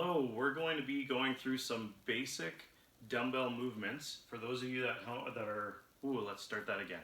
Hello, we're going to be going through some basic dumbbell movements for those of you that are, let's start that again.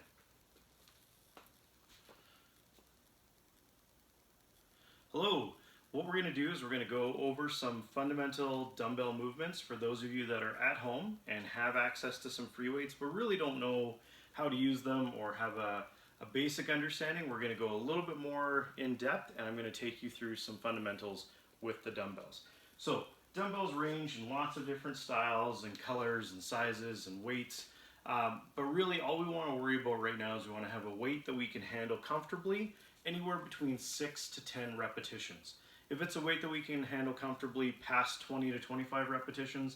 Hello, what we're going to do is we're going to go over some fundamental dumbbell movements for those of you that are at home and have access to some free weights but really don't know how to use them or have a basic understanding. We're going to go a little bit more in depth and I'm going to take you through some fundamentals with the dumbbells. So dumbbells range in lots of different styles and colors and sizes and weights, but really all we want to worry about right now is we want to have a weight that we can handle comfortably, anywhere between 6 to 10 repetitions. If it's a weight that we can handle comfortably past 20 to 25 repetitions,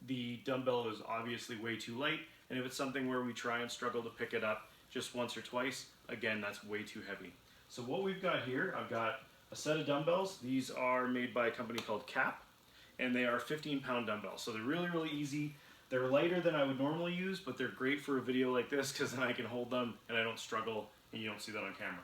the dumbbell is obviously way too light, and if it's something where we try and struggle to pick it up just once or twice, again, that's way too heavy. So what we've got here, I've got a set of dumbbells. These are made by a company called Cap, and they are 15-pound dumbbells. So they're really, really easy. They're lighter than I would normally use, but they're great for a video like this because then I can hold them and I don't struggle and you don't see that on camera.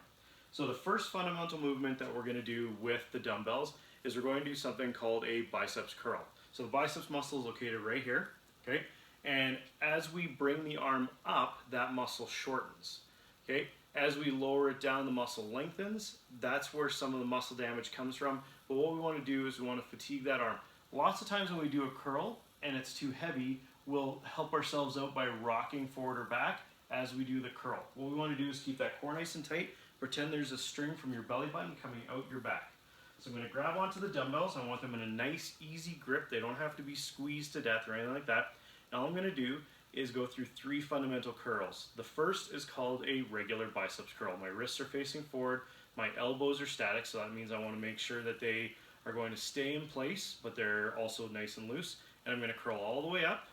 So the first fundamental movement that we're going to do with the dumbbells is we're going to do something called a biceps curl. So the biceps muscle is located right here, okay? And as we bring the arm up, that muscle shortens, okay? As we lower it down, the muscle lengthens. That's where some of the muscle damage comes from. But what we want to do is we want to fatigue that arm. Lots of times when we do a curl and it's too heavy, we'll help ourselves out by rocking forward or back as we do the curl. What we want to do is keep that core nice and tight. Pretend there's a string from your belly button coming out your back. So I'm going to grab onto the dumbbells. I want them in a nice, easy grip. They don't have to be squeezed to death or anything like that. And all I'm going to do is go through 3 fundamental curls. The first is called a regular biceps curl. My wrists are facing forward, my elbows are static, so that means I want to make sure that they are going to stay in place, but they're also nice and loose. And I'm going to curl all the way up,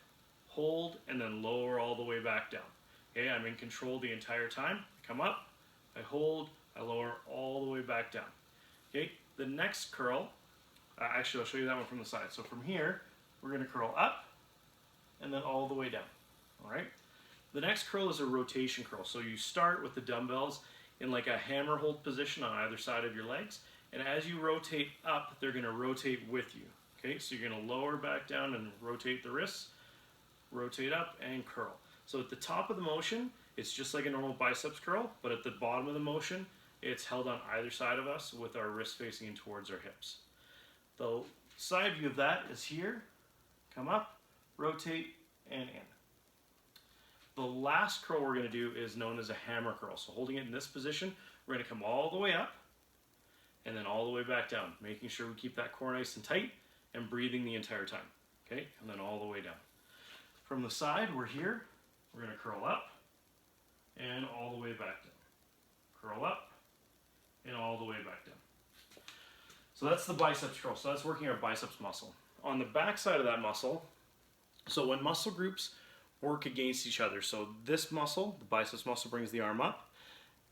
hold, and then lower all the way back down. Okay, I'm in control the entire time. I come up, I hold, I lower all the way back down. Okay, the next curl, actually I'll show you that one from the side. So from here, we're going to curl up and then all the way down. All right. The next curl is a rotation curl. So you start with the dumbbells in like a hammer hold position on either side of your legs, and as you rotate up, they're going to rotate with you. Okay, so you're going to lower back down and rotate the wrists, rotate up and curl. So at the top of the motion, it's just like a normal biceps curl, but at the bottom of the motion, it's held on either side of us with our wrists facing in towards our hips. The side view of that is here, come up, rotate, and in. The last curl we're going to do is known as a hammer curl. So holding it in this position, we're going to come all the way up and then all the way back down, making sure we keep that core nice and tight and breathing the entire time. Okay, and then all the way down. From the side, we're here. We're going to curl up and all the way back down. Curl up and all the way back down. So that's the biceps curl. So that's working our biceps muscle. On the back side of that muscle, so when muscle groups work against each other, so this muscle, the biceps muscle, brings the arm up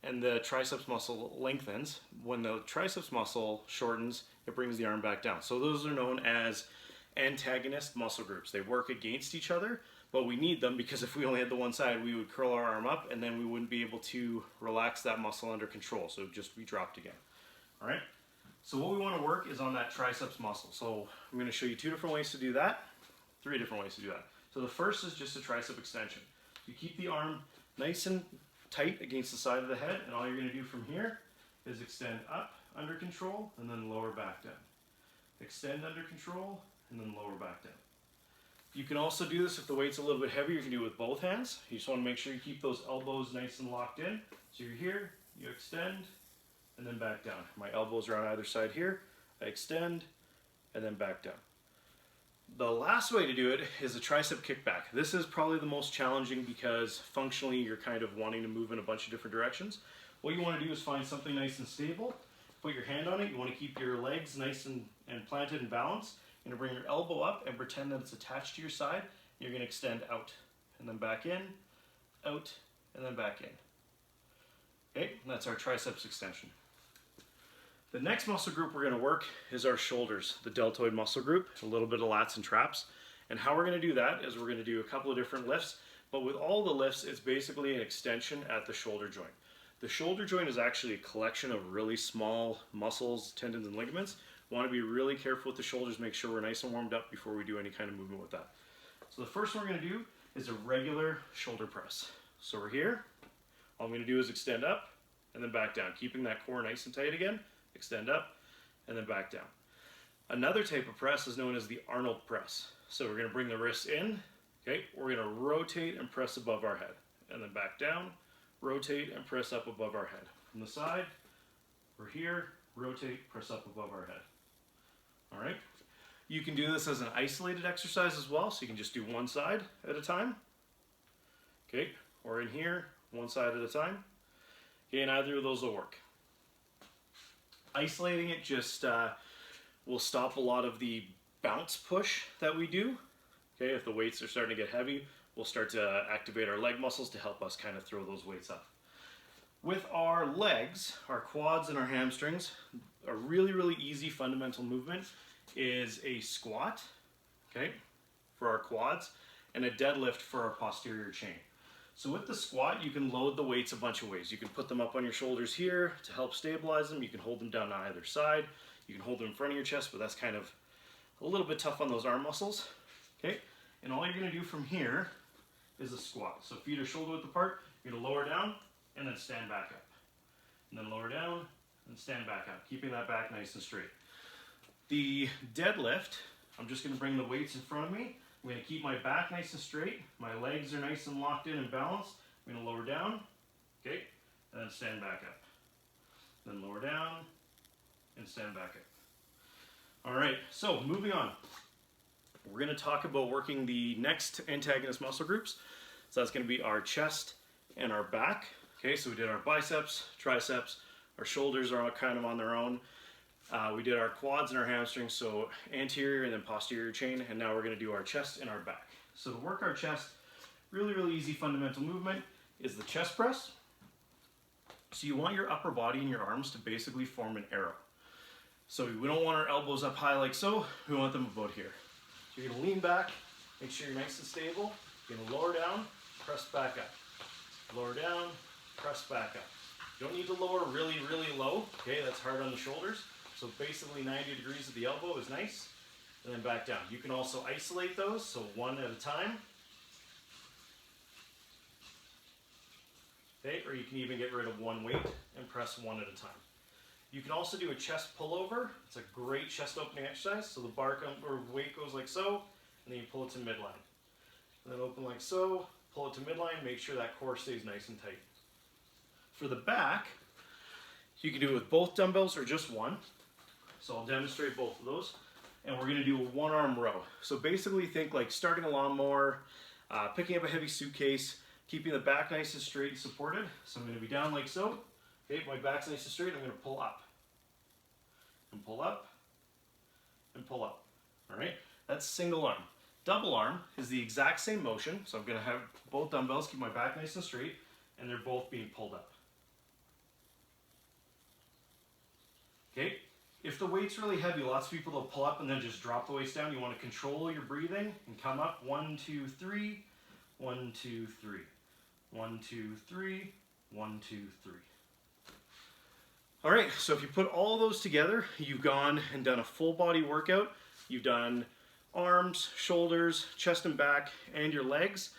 and the triceps muscle lengthens. When the triceps muscle shortens, it brings the arm back down. So those are known as antagonist muscle groups. They work against each other, but we need them because if we only had the one side, we would curl our arm up and then we wouldn't be able to relax that muscle under control, so it would just be dropped again. All right, so what we want to work is on that triceps muscle. So I'm going to show you 2 different ways to do that, 3 different ways to do that. So the first is just a tricep extension. You keep the arm nice and tight against the side of the head, and all you're going to do from here is extend up under control and then lower back down. Extend under control and then lower back down. You can also do this if the weight's a little bit heavier. You can do it with both hands. You just want to make sure you keep those elbows nice and locked in. So you're here, you extend, and then back down. My elbows are on either side here. I extend, and then back down. The last way to do it is a tricep kickback. This is probably the most challenging because functionally you're kind of wanting to move in a bunch of different directions. What you want to do is find something nice and stable. Put your hand on it. You want to keep your legs nice and planted and balanced. You're going to bring your elbow up and pretend that it's attached to your side. You're going to extend out and then back in, out, and then back in. Okay, and that's our triceps extension. The next muscle group we're going to work is our shoulders, the deltoid muscle group, a little bit of lats and traps. And how we're going to do that is we're going to do a couple of different lifts, but with all the lifts, it's basically an extension at the shoulder joint. The shoulder joint is actually a collection of really small muscles, tendons, and ligaments. Want to be really careful with the shoulders, make sure we're nice and warmed up before we do any kind of movement with that. So the first one we're going to do is a regular shoulder press. So we're here. All I'm going to do is extend up and then back down, keeping that core nice and tight again. Extend up and then back down. Another type of press is known as the Arnold Press. So we're going to bring the wrists in. Okay, we're going to rotate and press above our head, and then back down, rotate and press up above our head. From the side, we're here, rotate, press up above our head. All right. You can do this as an isolated exercise as well, so you can just do one side at a time. Okay, or in here, one side at a time. Okay, and either of those will work. Isolating it just will stop a lot of the bounce push that we do. Okay, if the weights are starting to get heavy, we'll start to activate our leg muscles to help us kind of throw those weights up. With our legs, our quads and our hamstrings, a really, really easy fundamental movement is a squat, okay, for our quads, and a deadlift for our posterior chain. So with the squat, you can load the weights a bunch of ways. You can put them up on your shoulders here to help stabilize them. You can hold them down on either side. You can hold them in front of your chest, but that's kind of a little bit tough on those arm muscles. Okay, and all you're going to do from here is a squat. So feet are shoulder width apart. You're going to lower down and then stand back up. And then lower down and stand back up, keeping that back nice and straight. The deadlift, I'm just going to bring the weights in front of me. I'm going to keep my back nice and straight. My legs are nice and locked in and balanced. I'm going to lower down, okay, and then stand back up. Then lower down and stand back up. All right, so moving on. We're going to talk about working the next antagonist muscle groups. So that's going to be our chest and our back. Okay, so we did our biceps, triceps, our shoulders are all kind of on their own. We did our quads and our hamstrings, so anterior and then posterior chain, and now we're going to do our chest and our back. So to work our chest, really, really easy fundamental movement is the chest press. So you want your upper body and your arms to basically form an arrow. So we don't want our elbows up high like so, we want them about here. So you're going to lean back, make sure you're nice and stable. You're going to lower down, press back up. Lower down, press back up. You don't need to lower really, really low. Okay, that's hard on the shoulders. So basically 90 degrees at the elbow is nice. And then back down. You can also isolate those, so one at a time. Okay, or you can even get rid of one weight and press one at a time. You can also do a chest pullover. It's a great chest opening exercise. So the bar or weight goes like so, and then you pull it to midline. And then open like so, pull it to midline, make sure that core stays nice and tight. For the back, you can do it with both dumbbells or just one. So I'll demonstrate both of those. And we're going to do a one arm row. So basically think like starting a lawnmower, picking up a heavy suitcase, keeping the back nice and straight and supported. So I'm going to be down like so. Okay, my back's nice and straight, I'm going to pull up. And pull up. And pull up. Alright, that's single arm. Double arm is the exact same motion. So I'm going to have both dumbbells, keep my back nice and straight, and they're both being pulled up. Okay, if the weight's really heavy, lots of people will pull up and then just drop the weights down. You want to control your breathing and come up. 1, 2, 3, 1, 2, 3, 1, 2, 3, 1, 2, 3. All right, so if you put all those together, you've gone and done a full body workout. You've done arms, shoulders, chest and back, and your legs.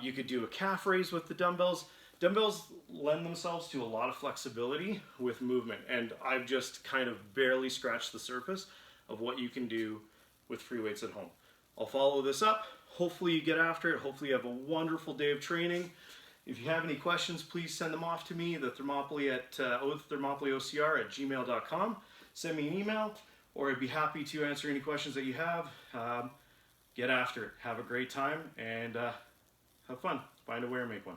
You could do a calf raise with the dumbbells. Dumbbells lend themselves to a lot of flexibility with movement, and I've just kind of barely scratched the surface of what you can do with free weights at home. I'll follow this up. Hopefully you get after it. Hopefully you have a wonderful day of training. If you have any questions, please send them off to me, thermopyocr@gmail.com. Send me an email, or I'd be happy to answer any questions that you have. Get after it. Have a great time, and have fun. Find a way or make one.